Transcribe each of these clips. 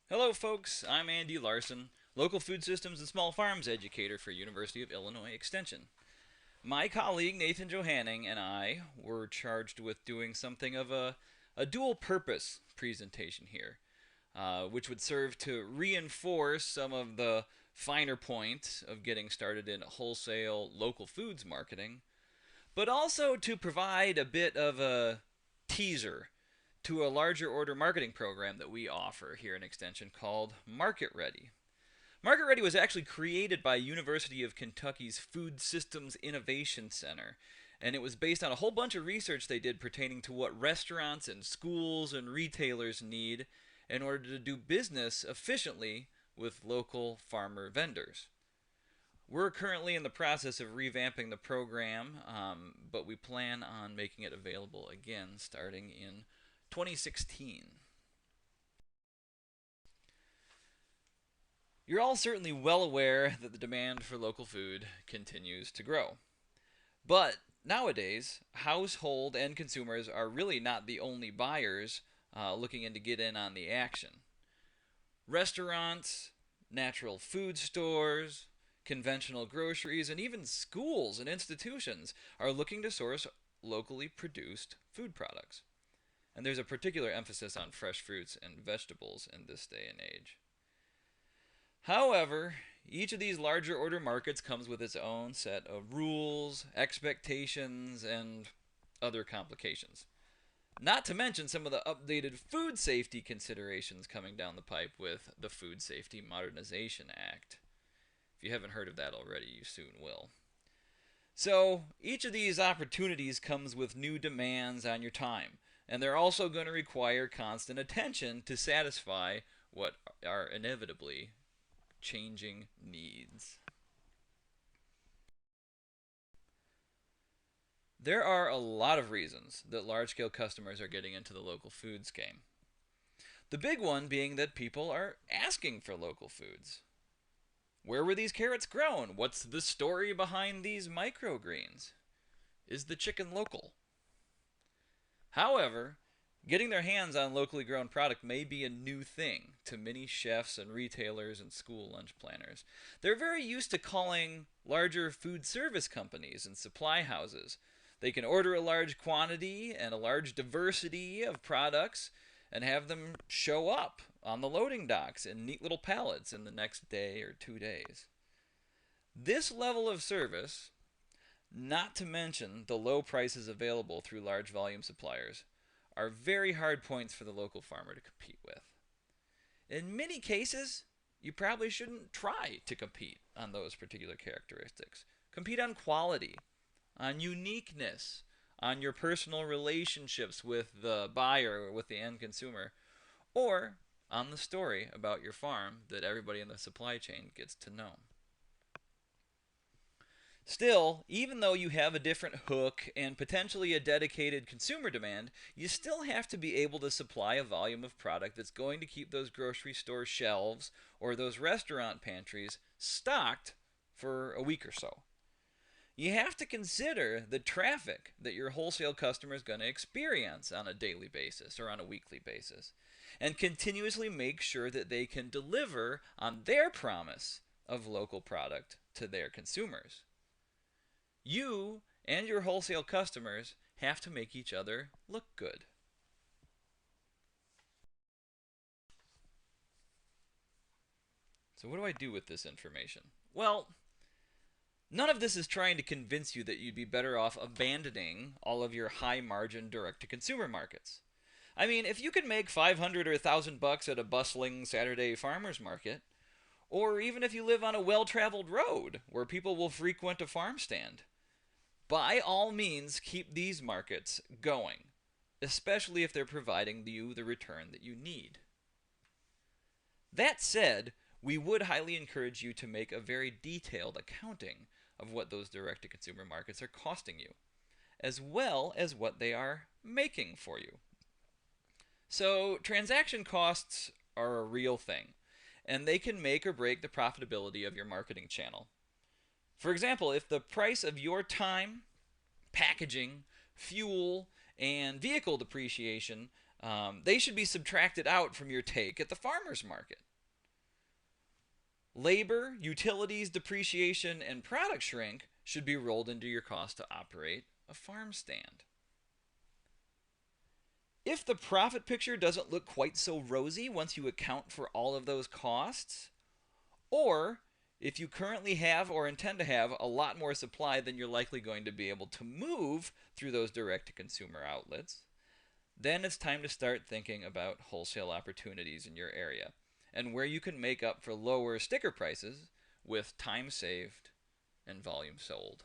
Hello, folks. I'm Andy Larson, local food systems and small farms educator for University of Illinois Extension. My colleague Nathan Johanning and I were charged with doing something of a dual purpose presentation here, which would serve to reinforce some of the finer points of getting started in wholesale local foods marketing, but also to provide a bit of a teaser to a larger order marketing program that we offer here in Extension called Market Ready. Market Ready was actually created by University of Kentucky's Food Systems Innovation Center, and it was based on a whole bunch of research they did pertaining to what restaurants and schools and retailers need in order to do business efficiently with local farmer vendors. We're currently in the process of revamping the program, but we plan on making it available again starting in 2016. You're all certainly well aware that the demand for local food continues to grow. But nowadays, household and consumers are really not the only buyers looking in to get in on the action. Restaurants, natural food stores, conventional groceries, and even schools and institutions are looking to source locally produced food products. And there's a particular emphasis on fresh fruits and vegetables in this day and age. However, each of these larger order markets comes with its own set of rules, expectations, and other complications. Not to mention some of the updated food safety considerations coming down the pipe with the Food Safety Modernization Act. If you haven't heard of that already, you soon will. So, each of these opportunities comes with new demands on your time, and they're also going to require constant attention to satisfy what are inevitably changing needs. There are a lot of reasons that large scale customers are getting into the local foods game. The big one being that people are asking for local foods. Where were these carrots grown? What's the story behind these microgreens? Is the chicken local? However, getting their hands on locally grown product may be a new thing to many chefs and retailers and school lunch planners. They're very used to calling larger food service companies and supply houses. They can order a large quantity and a large diversity of products and have them show up on the loading docks in neat little pallets in the next day or 2 days. This level of service, not to mention the low prices available through large volume suppliers, are very hard points for the local farmer to compete with. In many cases, you probably shouldn't try to compete on those particular characteristics. Compete on quality, on uniqueness, on your personal relationships with the buyer or with the end consumer, or on the story about your farm that everybody in the supply chain gets to know. Still, even though you have a different hook and potentially a dedicated consumer demand, you still have to be able to supply a volume of product that's going to keep those grocery store shelves or those restaurant pantries stocked for a week or so. You have to consider the traffic that your wholesale customer is going to experience on a daily basis or on a weekly basis, and continuously make sure that they can deliver on their promise of local product to their consumers. You and your wholesale customers have to make each other look good. So, what do I do with this information? Well, none of this is trying to convince you that you'd be better off abandoning all of your high margin direct to consumer markets. I mean, if you could make 500 or 1,000 bucks at a bustling Saturday farmers market, or even if you live on a well traveled road where people will frequent a farm stand, by all means keep these markets going, especially if they're providing you the return that you need. That said, we would highly encourage you to make a very detailed accounting of what those direct to consumer markets are costing you, as well as what they are making for you. So, transaction costs are a real thing, and they can make or break the profitability of your marketing channel. For example, if the price of your time, packaging, fuel, and vehicle depreciation They should be subtracted out from your take at the farmer's market. Labor, utilities, depreciation, and product shrink should be rolled into your cost to operate a farm stand. If the profit picture doesn't look quite so rosy once you account for all of those costs, or if you currently have or intend to have a lot more supply than you're likely going to be able to move through those direct to consumer outlets, then it's time to start thinking about wholesale opportunities in your area and where you can make up for lower sticker prices with time saved and volume sold.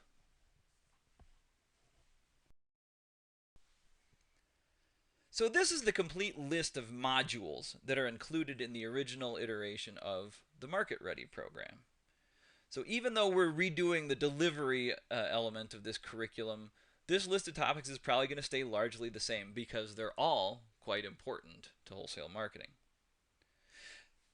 So this is the complete list of modules that are included in the original iteration of the Market Ready program. So even though we're redoing the delivery element of this curriculum, this list of topics is probably going to stay largely the same because they're all quite important to wholesale marketing.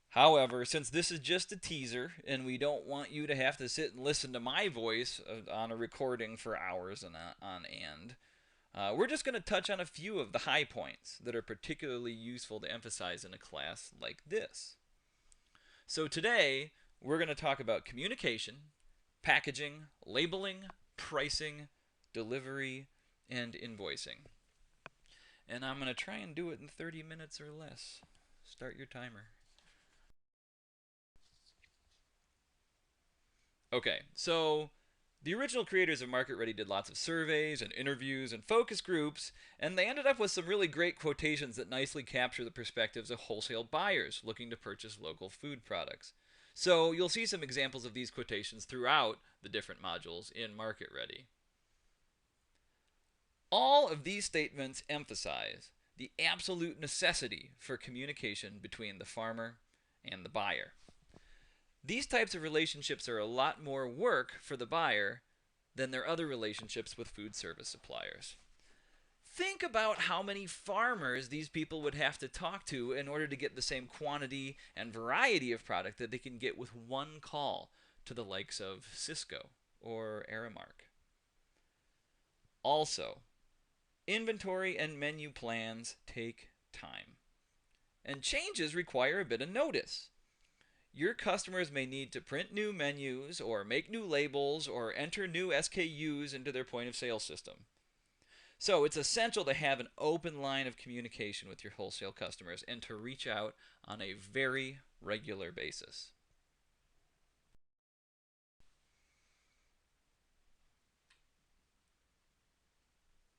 However, since this is just a teaser and we don't want you to have to sit and listen to my voice on a recording for hours on end, we're just going to touch on a few of the high points that are particularly useful to emphasize in a class like this. So today, we're going to talk about communication, packaging, labeling, pricing, delivery, and invoicing. And I'm going to try and do it in 30 minutes or less. Start your timer. Okay, so the original creators of Market Ready did lots of surveys and interviews and focus groups, and they ended up with some really great quotations that nicely capture the perspectives of wholesale buyers looking to purchase local food products. So you'll see some examples of these quotations throughout the different modules in Market Ready. All of these statements emphasize the absolute necessity for communication between the farmer and the buyer. These types of relationships are a lot more work for the buyer than their other relationships with food service suppliers. Think about how many farmers these people would have to talk to in order to get the same quantity and variety of product that they can get with one call to the likes of Cisco or Aramark. Also, inventory and menu plans take time, and changes require a bit of notice. Your customers may need to print new menus or make new labels or enter new SKUs into their point of sale system. So it's essential to have an open line of communication with your wholesale customers and to reach out on a very regular basis.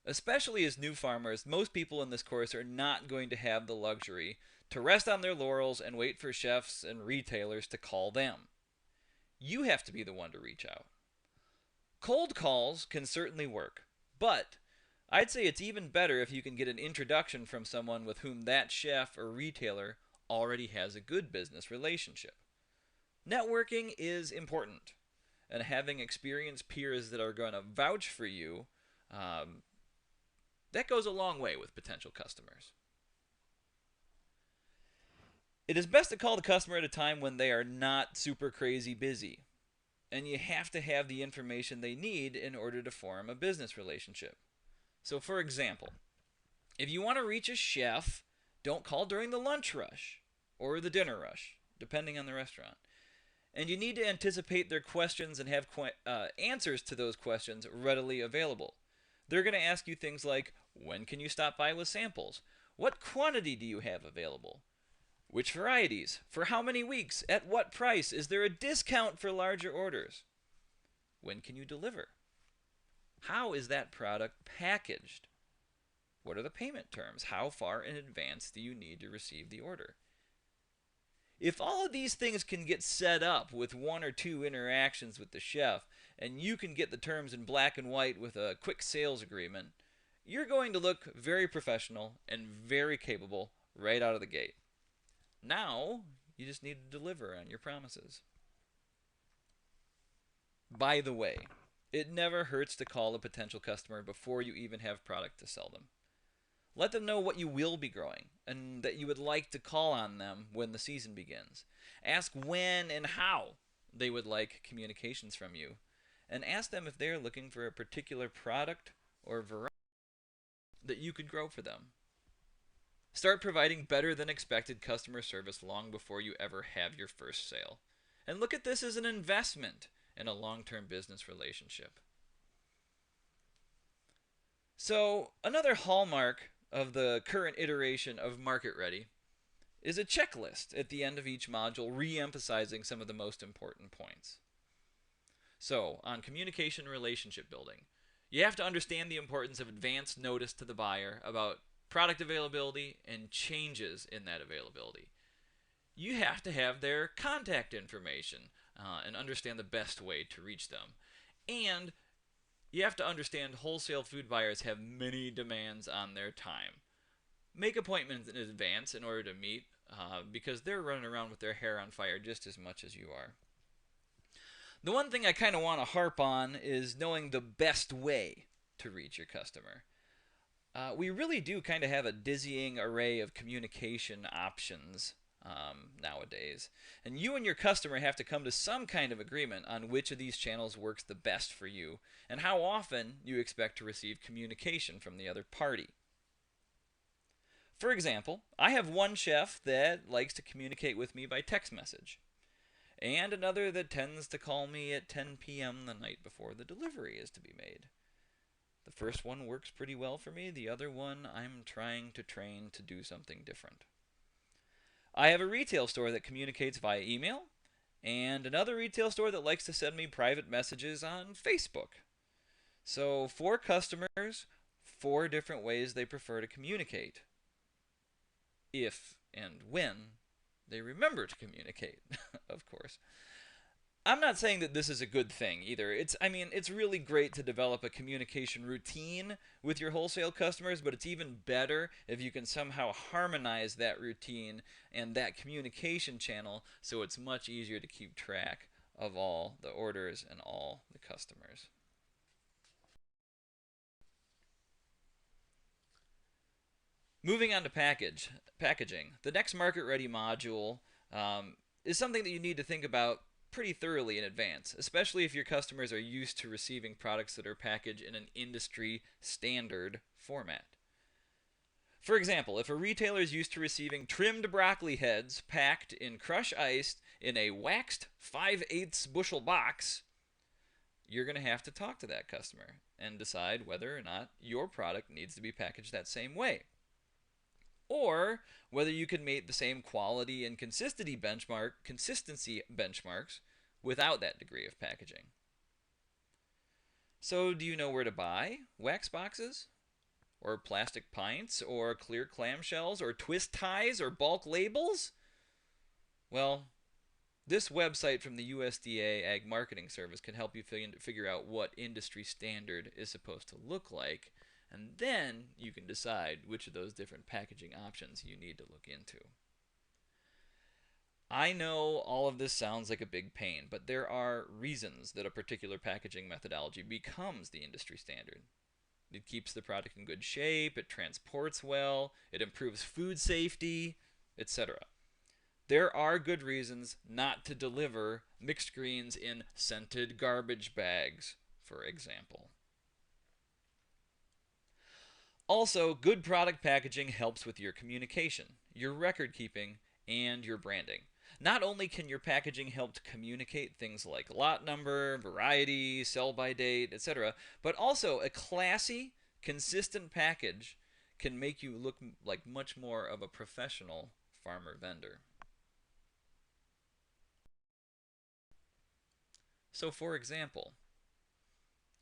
Especially as new farmers, most people in this course are not going to have the luxury to rest on their laurels and wait for chefs and retailers to call them. You have to be the one to reach out. Cold calls can certainly work, but I'd say it's even better if you can get an introduction from someone with whom that chef or retailer already has a good business relationship. Networking is important, and having experienced peers that are going to vouch for you, that goes a long way with potential customers. It is best to call the customer at a time when they are not super crazy busy, and you have to have the information they need in order to form a business relationship. So, for example, if you want to reach a chef, don't call during the lunch rush or the dinner rush, depending on the restaurant. And you need to anticipate their questions and have answers to those questions readily available. They're going to ask you things like, when can you stop by with samples? What quantity do you have available? Which varieties? For how many weeks? At what price? Is there a discount for larger orders? When can you deliver? How is that product packaged? What are the payment terms? How far in advance do you need to receive the order? If all of these things can get set up with one or two interactions with the chef, and you can get the terms in black and white with a quick sales agreement, you're going to look very professional and very capable right out of the gate. Now, you just need to deliver on your promises. By the way, it never hurts to call a potential customer before you even have product to sell them. Let them know what you will be growing and that you would like to call on them when the season begins. Ask when and how they would like communications from you, and ask them if they are looking for a particular product or variety that you could grow for them. Start providing better than expected customer service long before you ever have your first sale. And look at this as an investment in a long term business relationship. So, another hallmark of the current iteration of Market Ready is a checklist at the end of each module re emphasizing some of the most important points. So, on communication and relationship building, you have to understand the importance of advance notice to the buyer about product availability and changes in that availability. You have to have their contact information and understand the best way to reach them. And you have to understand wholesale food buyers have many demands on their time. Make appointments in advance in order to meet because they're running around with their hair on fire just as much as you are. The one thing I kind of want to harp on is knowing the best way to reach your customer. We really do kind of have a dizzying array of communication options nowadays. And you and your customer have to come to some kind of agreement on which of these channels works the best for you and how often you expect to receive communication from the other party. For example, I have one chef that likes to communicate with me by text message, and another that tends to call me at 10 p.m. the night before the delivery is to be made. The first one works pretty well for me, the other one I'm trying to train to do something different. I have a retail store that communicates via email, and another retail store that likes to send me private messages on Facebook. So, for customers, 4 different ways they prefer to communicate. If and when they remember to communicate, of course. I'm not saying that this is a good thing either. It's really great to develop a communication routine with your wholesale customers, but it's even better if you can somehow harmonize that routine and that communication channel so it's much easier to keep track of all the orders and all the customers. Moving on to packaging. The next market ready module is something that you need to think about pretty thoroughly in advance, especially if your customers are used to receiving products that are packaged in an industry standard format. For example, if a retailer is used to receiving trimmed broccoli heads packed in crush ice in a waxed 5/8 bushel box, you're going to have to talk to that customer and decide whether or not your product needs to be packaged that same way, or whether you can meet the same quality and consistency benchmarks without that degree of packaging. So, do you know where to buy wax boxes? Or plastic pints? Or clear clamshells? Or twist ties? Or bulk labels? Well, this website from the USDA Ag Marketing Service can help you figure out what industry standard is supposed to look like, and then you can decide which of those different packaging options you need to look into. I know all of this sounds like a big pain, but there are reasons that a particular packaging methodology becomes the industry standard. It keeps the product in good shape, it transports well, it improves food safety, etc. There are good reasons not to deliver mixed greens in scented garbage bags, for example. Also, good product packaging helps with your communication, your record keeping, and your branding. Not only can your packaging help to communicate things like lot number, variety, sell by date, etc., but also a classy, consistent package can make you look like much more of a professional farmer vendor. So, for example,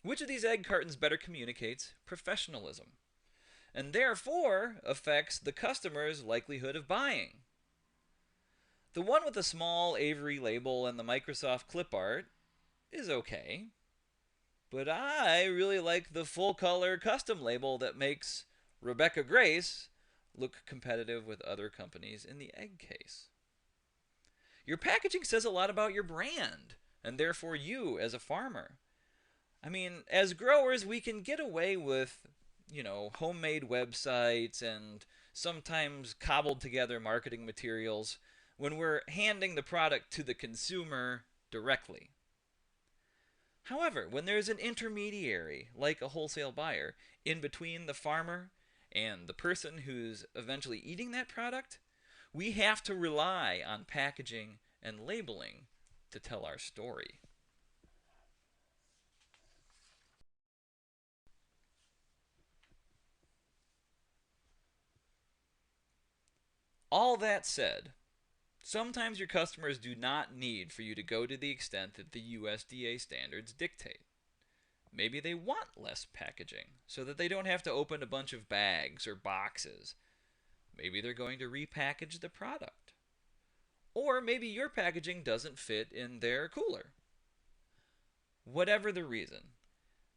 which of these egg cartons better communicates professionalism and therefore affects the customer's likelihood of buying? The one with the small Avery label and the Microsoft clip art is okay, but I really like the full color custom label that makes Rebecca Grace look competitive with other companies in the egg case. Your packaging says a lot about your brand, and therefore you as a farmer. As growers, we can get away with, homemade websites and sometimes cobbled together marketing materials when we're handing the product to the consumer directly. However, when there's an intermediary, like a wholesale buyer, in between the farmer and the person who's eventually eating that product, we have to rely on packaging and labeling to tell our story. All that said, sometimes your customers do not need for you to go to the extent that the USDA standards dictate. Maybe they want less packaging so that they don't have to open a bunch of bags or boxes. Maybe they're going to repackage the product. Or maybe your packaging doesn't fit in their cooler. Whatever the reason,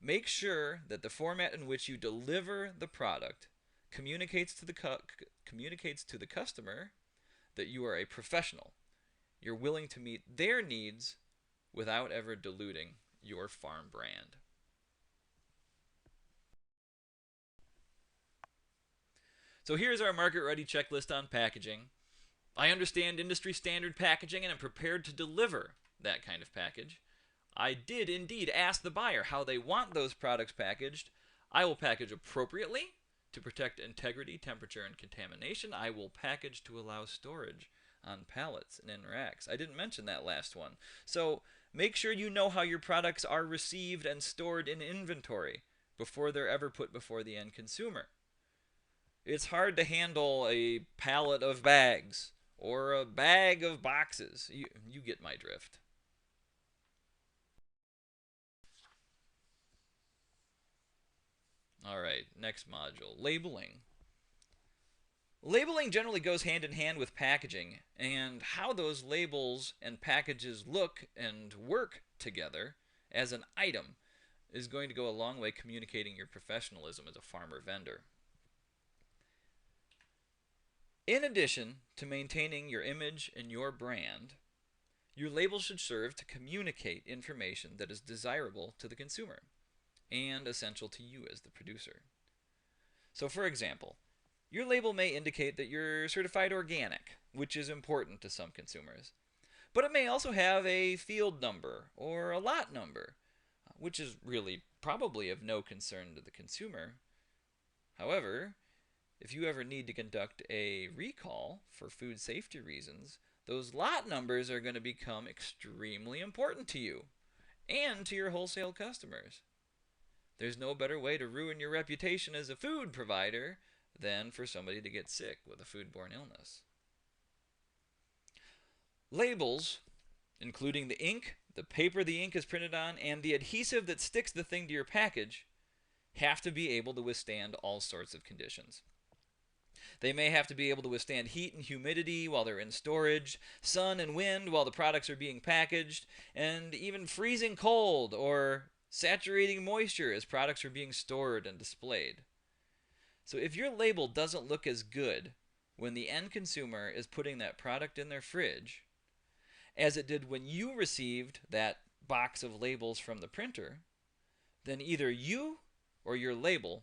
make sure that the format in which you deliver the product communicates to the customer that you are a professional. You're willing to meet their needs without ever diluting your farm brand. So here's our market ready checklist on packaging. I understand industry standard packaging and am prepared to deliver that kind of package. I did indeed ask the buyer how they want those products packaged. I will package appropriately to protect integrity, temperature, and contamination. I will package to allow storage on pallets and in racks. I didn't mention that last one. So make sure you know how your products are received and stored in inventory before they're ever put before the end consumer. It's hard to handle a pallet of bags or a bag of boxes. You get my drift. All right, next module, labeling. Labeling generally goes hand in hand with packaging, and how those labels and packages look and work together as an item is going to go a long way communicating your professionalism as a farmer vendor. In addition to maintaining your image and your brand, your label should serve to communicate information that is desirable to the consumer and essential to you as the producer. So, for example, your label may indicate that you're certified organic, which is important to some consumers. But it may also have a field number or a lot number, which is really probably of no concern to the consumer. However, if you ever need to conduct a recall for food safety reasons, those lot numbers are going to become extremely important to you and to your wholesale customers. There's no better way to ruin your reputation as a food provider than for somebody to get sick with a foodborne illness. Labels, including the ink, the paper the ink is printed on, and the adhesive that sticks the thing to your package, have to be able to withstand all sorts of conditions. They may have to be able to withstand heat and humidity while they're in storage, sun and wind while the products are being packaged, and even freezing cold or saturating moisture as products are being stored and displayed. So if your label doesn't look as good when the end consumer is putting that product in their fridge as it did when you received that box of labels from the printer, then either you or your label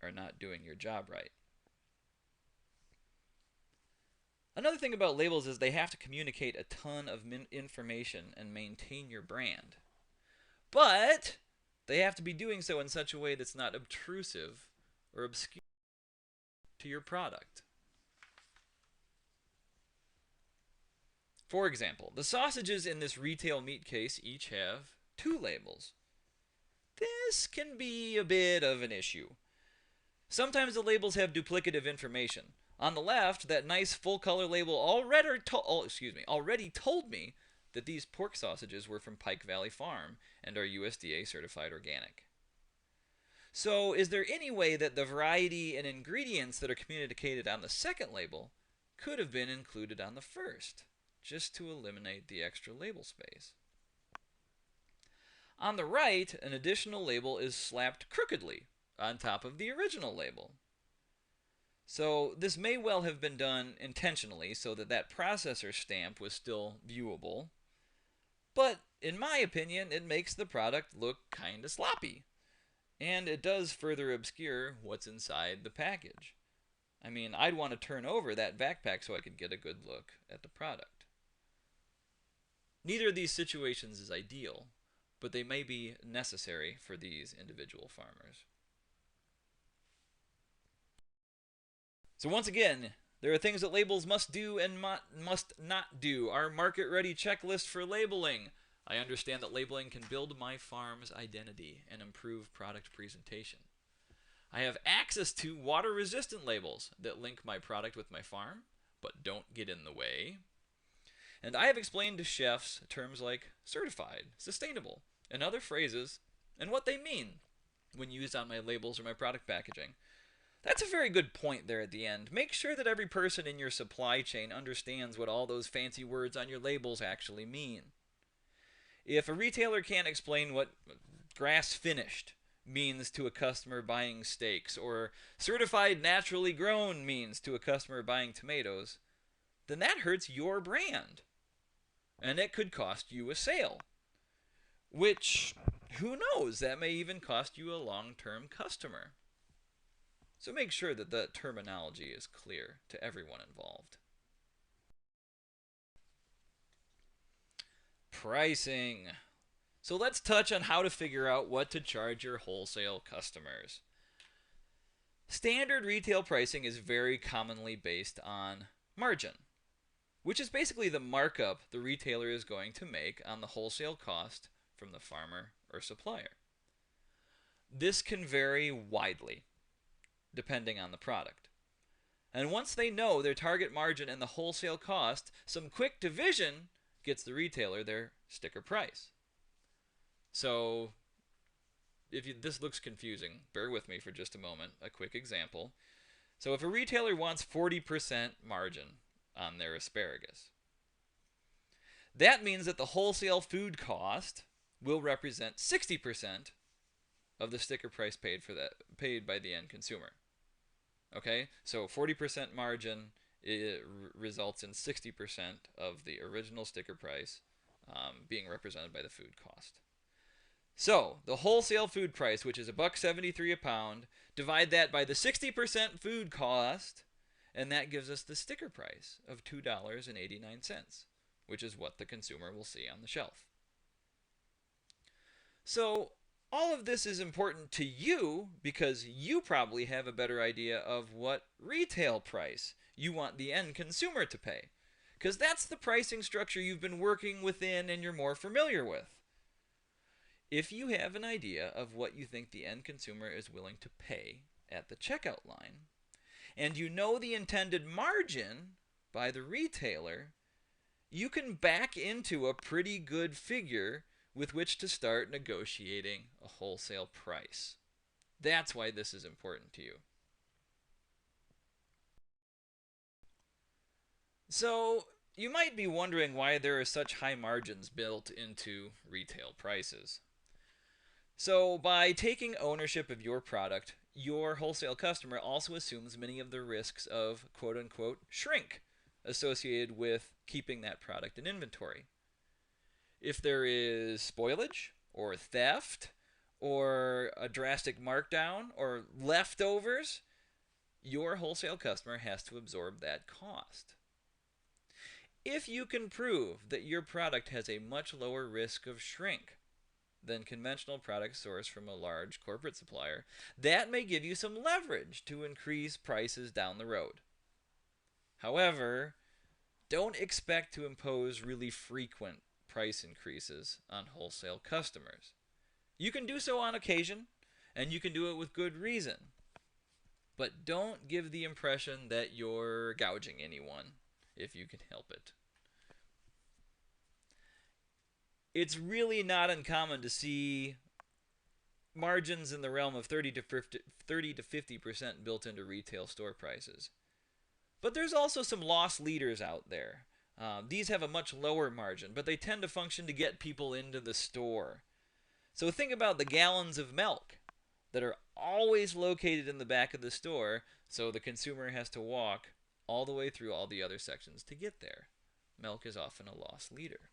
are not doing your job right. Another thing about labels is they have to communicate a ton of information and maintain your brand. But they have to be doing so in such a way that's not obtrusive or obscure to your product. For example, the sausages in this retail meat case each have 2 labels. This can be a bit of an issue. Sometimes the labels have duplicative information. On the left, that nice full color label already told me that these pork sausages were from Pike Valley Farm and are USDA certified organic. So, is there any way that the variety and ingredients that are communicated on the second label could have been included on the first, just to eliminate the extra label space? On the right, an additional label is slapped crookedly on top of the original label. So this may well have been done intentionally so that that processor stamp was still viewable, but in my opinion, it makes the product look kind of sloppy, and it does further obscure what's inside the package. I mean, I'd want to turn over that backpack so I could get a good look at the product. Neither of these situations is ideal, but they may be necessary for these individual farmers. So once again, there are things that labels must do and must not do. Our market-ready checklist for labeling. I understand that labeling can build my farm's identity and improve product presentation. I have access to water-resistant labels that link my product with my farm, but don't get in the way. And I have explained to chefs terms like certified, sustainable, and other phrases and what they mean when used on my labels or my product packaging. That's a very good point there at the end. Make sure that every person in your supply chain understands what all those fancy words on your labels actually mean. If a retailer can't explain what grass finished means to a customer buying steaks, or certified naturally grown means to a customer buying tomatoes, then that hurts your brand. And it could cost you a sale. Which, who knows, that may even cost you a long-term customer. So make sure that the terminology is clear to everyone involved. Pricing. So let's touch on how to figure out what to charge your wholesale customers. Standard retail pricing is very commonly based on margin, which is basically the markup the retailer is going to make on the wholesale cost from the farmer or supplier. This can vary widely depending on the product. And once they know their target margin and the wholesale cost, some quick division gets the retailer their sticker price. So if this looks confusing, bear with me for just a moment. A quick example. So if a retailer wants 40% margin on their asparagus, that means that the wholesale food cost will represent 60% of the sticker price paid by the end consumer. Okay, so 40% margin results in 60% of the original sticker price being represented by the food cost. So the wholesale food price, which is $1.73 a pound, divide that by the 60% food cost, and that gives us the sticker price of $2.89, which is what the consumer will see on the shelf. So all of this is important to you because you probably have a better idea of what retail price you want the end consumer to pay, because that's the pricing structure you've been working within and you're more familiar with. If you have an idea of what you think the end consumer is willing to pay at the checkout line, and you know the intended margin by the retailer, you can back into a pretty good figure with which to start negotiating a wholesale price. That's why this is important to you. So, you might be wondering why there are such high margins built into retail prices. So, by taking ownership of your product, your wholesale customer also assumes many of the risks of quote-unquote shrink associated with keeping that product in inventory. If there is spoilage or theft or a drastic markdown or leftovers, your wholesale customer has to absorb that cost. If you can prove that your product has a much lower risk of shrink than conventional products sourced from a large corporate supplier, that may give you some leverage to increase prices down the road. However, don't expect to impose really frequent price increases on wholesale customers. You can do so on occasion, and you can do it with good reason. But don't give the impression that you're gouging anyone if you can help it. It's really not uncommon to see margins in the realm of 30 to 50% built into retail store prices. But there's also some loss leaders out there. These have a much lower margin, but they tend to function to get people into the store. So think about the gallons of milk that are always located in the back of the store, so the consumer has to walk all the way through all the other sections to get there. Milk is often a loss leader.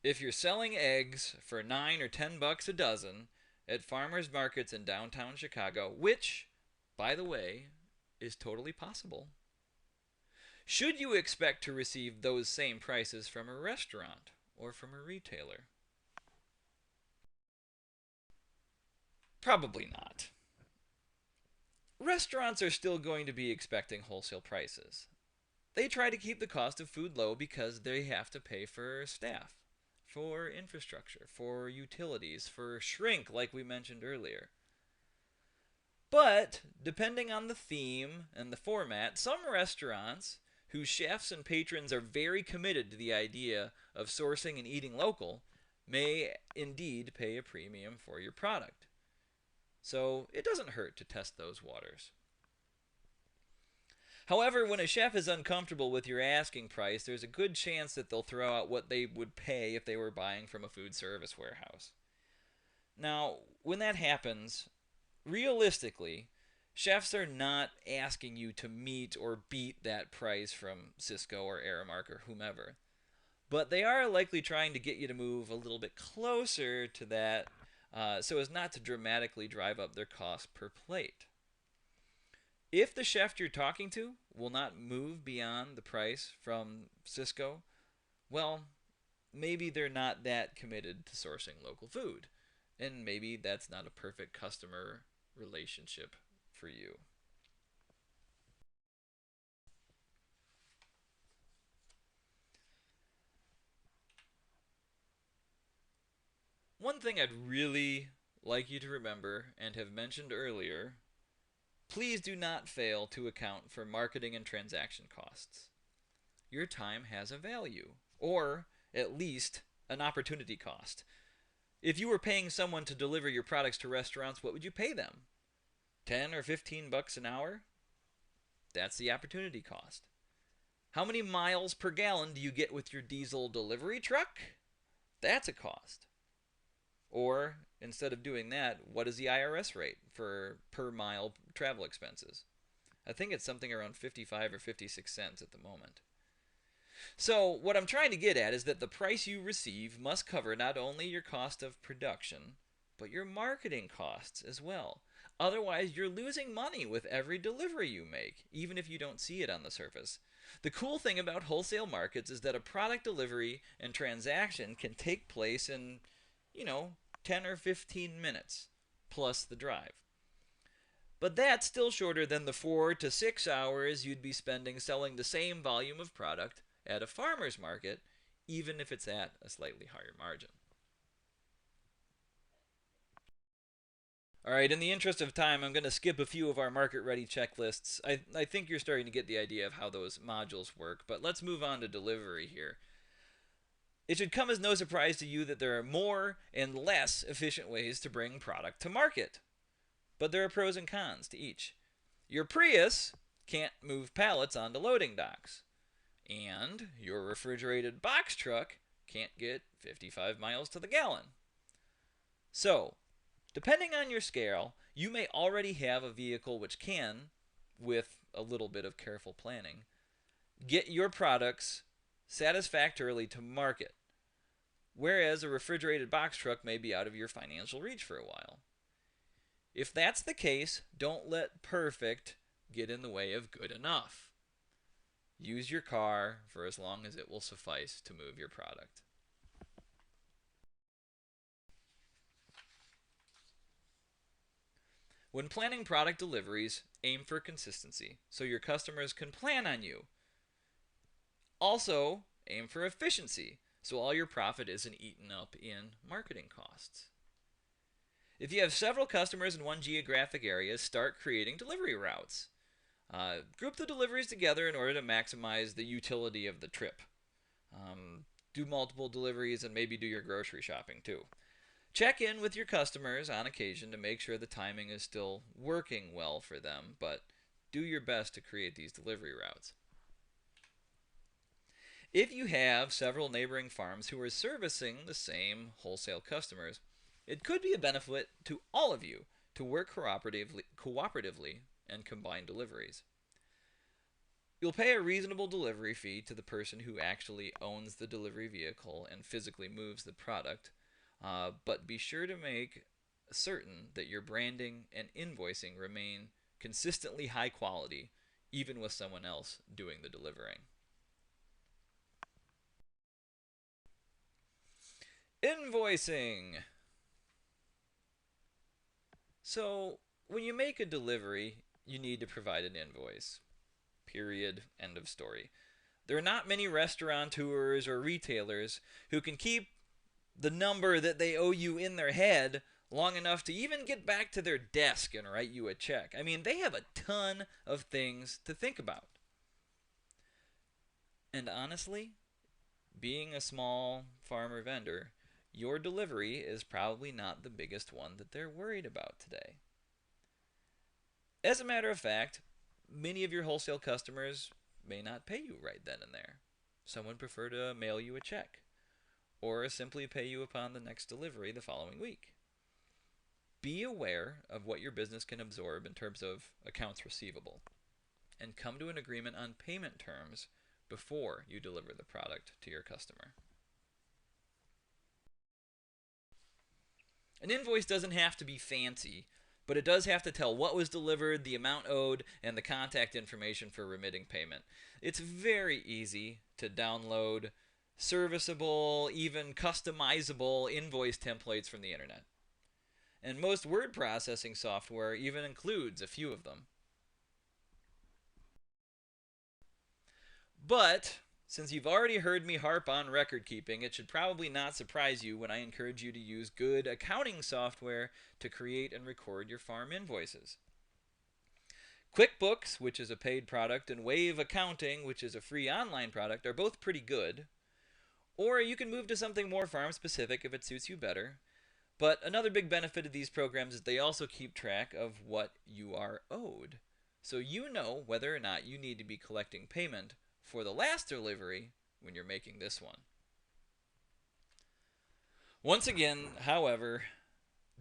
If you're selling eggs for $9 or $10 a dozen at farmers markets in downtown Chicago, which, by the way, is totally possible, should you expect to receive those same prices from a restaurant or from a retailer? Probably not. Restaurants are still going to be expecting wholesale prices. They try to keep the cost of food low because they have to pay for staff, for infrastructure, for utilities, for shrink, like we mentioned earlier. But, depending on the theme and the format, some restaurants whose chefs and patrons are very committed to the idea of sourcing and eating local may indeed pay a premium for your product. So, it doesn't hurt to test those waters. However, when a chef is uncomfortable with your asking price, there's a good chance that they'll throw out what they would pay if they were buying from a food service warehouse. Now, when that happens, realistically, chefs are not asking you to meet or beat that price from Cisco or Aramark or whomever. But they are likely trying to get you to move a little bit closer to that so as not to dramatically drive up their cost per plate. If the chef you're talking to will not move beyond the price from Cisco, well, maybe they're not that committed to sourcing local food. And maybe that's not a perfect customer relationship for you. One thing I'd really like you to remember and have mentioned earlier, please do not fail to account for marketing and transaction costs. Your time has a value, or at least an opportunity cost. If you were paying someone to deliver your products to restaurants, what would you pay them? 10 or 15 bucks an hour? That's the opportunity cost. How many miles per gallon do you get with your diesel delivery truck? That's a cost. Or, instead of doing that, what is the IRS rate for per mile travel expenses? I think it's something around 55 or 56 cents at the moment. So, what I'm trying to get at is that the price you receive must cover not only your cost of production, but your marketing costs as well. Otherwise, you're losing money with every delivery you make, even if you don't see it on the surface. The cool thing about wholesale markets is that a product delivery and transaction can take place in, you know, 10 or 15 minutes, plus the drive. But that's still shorter than the 4 to 6 hours you'd be spending selling the same volume of product at a farmer's market, even if it's at a slightly higher margin. All right, in the interest of time, I'm going to skip a few of our market-ready checklists. I think you're starting to get the idea of how those modules work, but let's move on to delivery here. It should come as no surprise to you that there are more and less efficient ways to bring product to market. But there are pros and cons to each. Your Prius can't move pallets onto loading docks. And your refrigerated box truck can't get 55 miles to the gallon. So, depending on your scale, you may already have a vehicle which can, with a little bit of careful planning, get your products satisfactorily to market, whereas a refrigerated box truck may be out of your financial reach for a while. If that's the case, don't let perfect get in the way of good enough. Use your car for as long as it will suffice to move your product. When planning product deliveries, aim for consistency so your customers can plan on you. Also, aim for efficiency so all your profit isn't eaten up in marketing costs. If you have several customers in one geographic area, start creating delivery routes. Group the deliveries together in order to maximize the utility of the trip. Do multiple deliveries and maybe do your grocery shopping too. Check in with your customers on occasion to make sure the timing is still working well for them, but do your best to create these delivery routes. If you have several neighboring farms who are servicing the same wholesale customers, it could be a benefit to all of you to work cooperatively and combine deliveries. You'll pay a reasonable delivery fee to the person who actually owns the delivery vehicle and physically moves the product, but be sure to make certain that your branding and invoicing remain consistently high quality, even with someone else doing the delivering. Invoicing. So, when you make a delivery, you need to provide an invoice. Period. End of story. There are not many restaurateurs or retailers who can keep the number that they owe you in their head long enough to even get back to their desk and write you a check. I mean, they have a ton of things to think about. And honestly, being a small farmer vendor, your delivery is probably not the biggest one that they're worried about today. As a matter of fact, many of your wholesale customers may not pay you right then and there. Some would prefer to mail you a check or simply pay you upon the next delivery the following week. Be aware of what your business can absorb in terms of accounts receivable and come to an agreement on payment terms before you deliver the product to your customer. An invoice doesn't have to be fancy, but it does have to tell what was delivered, the amount owed, and the contact information for remitting payment. It's very easy to download serviceable, even customizable invoice templates from the internet. And most word processing software even includes a few of them. But since you've already heard me harp on record keeping, it should probably not surprise you when I encourage you to use good accounting software to create and record your farm invoices. QuickBooks, which is a paid product, and Wave Accounting, which is a free online product, are both pretty good. Or you can move to something more farm specific if it suits you better. But another big benefit of these programs is they also keep track of what you are owed. So you know whether or not you need to be collecting payment for the last delivery when you're making this one. Once again, however,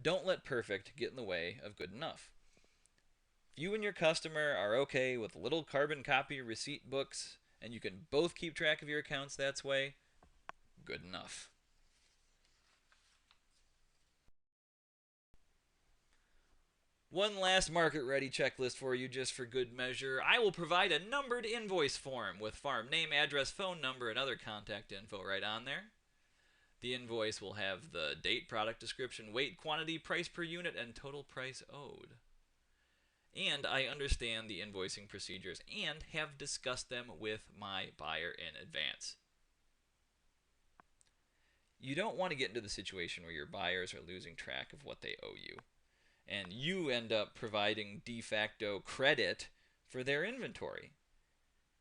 don't let perfect get in the way of good enough. If you and your customer are okay with little carbon copy receipt books and you can both keep track of your accounts that way, good enough. One last market ready checklist for you just for good measure. I will provide a numbered invoice form with farm name, address, phone number, and other contact info right on there. The invoice will have the date, product description, weight, quantity, price per unit, and total price owed. And I understand the invoicing procedures and have discussed them with my buyer in advance. You don't want to get into the situation where your buyers are losing track of what they owe you, and you end up providing de facto credit for their inventory.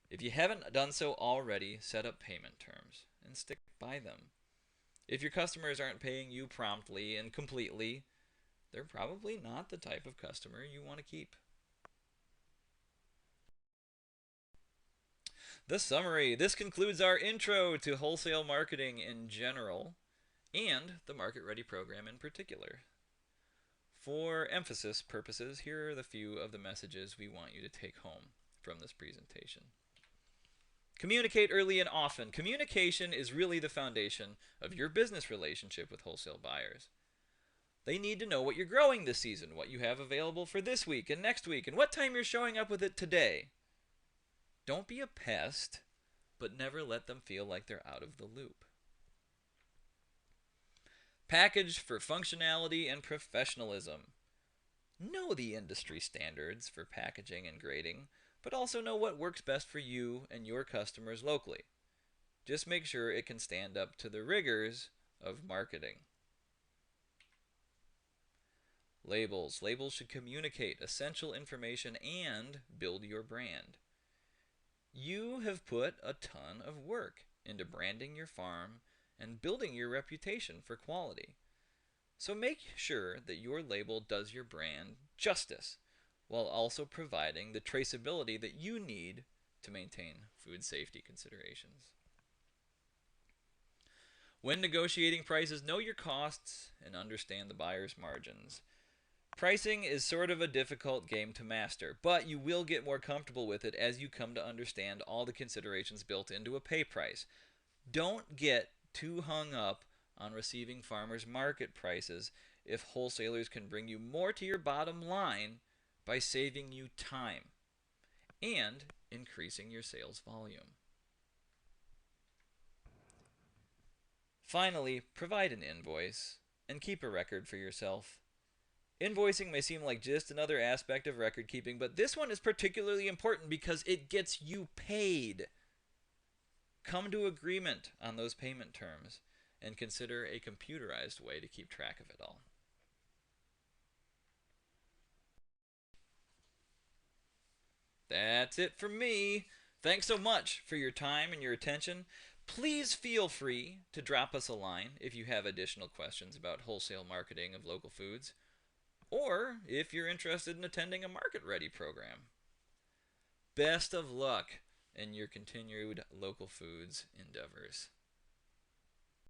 If you haven't done so already, set up payment terms and stick by them. If your customers aren't paying you promptly and completely, they're probably not the type of customer you want to keep. The summary. This concludes our intro to wholesale marketing in general and the Market Ready program in particular. For emphasis purposes, here are the few of the messages we want you to take home from this presentation. Communicate early and often. Communication is really the foundation of your business relationship with wholesale buyers. They need to know what you're growing this season, what you have available for this week and next week, and what time you're showing up with it today. Don't be a pest, but never let them feel like they're out of the loop. Packaged for functionality and professionalism. Know the industry standards for packaging and grading, but also know what works best for you and your customers locally. Just make sure it can stand up to the rigors of marketing. Labels. Labels should communicate essential information and build your brand. You have put a ton of work into branding your farm and building your reputation for quality. So make sure that your label does your brand justice while also providing the traceability that you need to maintain food safety considerations. When negotiating prices, know your costs and understand the buyer's margins. Pricing is sort of a difficult game to master, but you will get more comfortable with it as you come to understand all the considerations built into a pay price. Don't get too hung up on receiving farmers' market prices if wholesalers can bring you more to your bottom line by saving you time and increasing your sales volume. Finally, provide an invoice and keep a record for yourself. Invoicing may seem like just another aspect of record keeping, but this one is particularly important because it gets you paid. Come to agreement on those payment terms and consider a computerized way to keep track of it all. That's it for me. Thanks so much for your time and your attention. Please feel free to drop us a line if you have additional questions about wholesale marketing of local foods, or if you're interested in attending a Market Ready program. Best of luck in your continued local foods endeavors.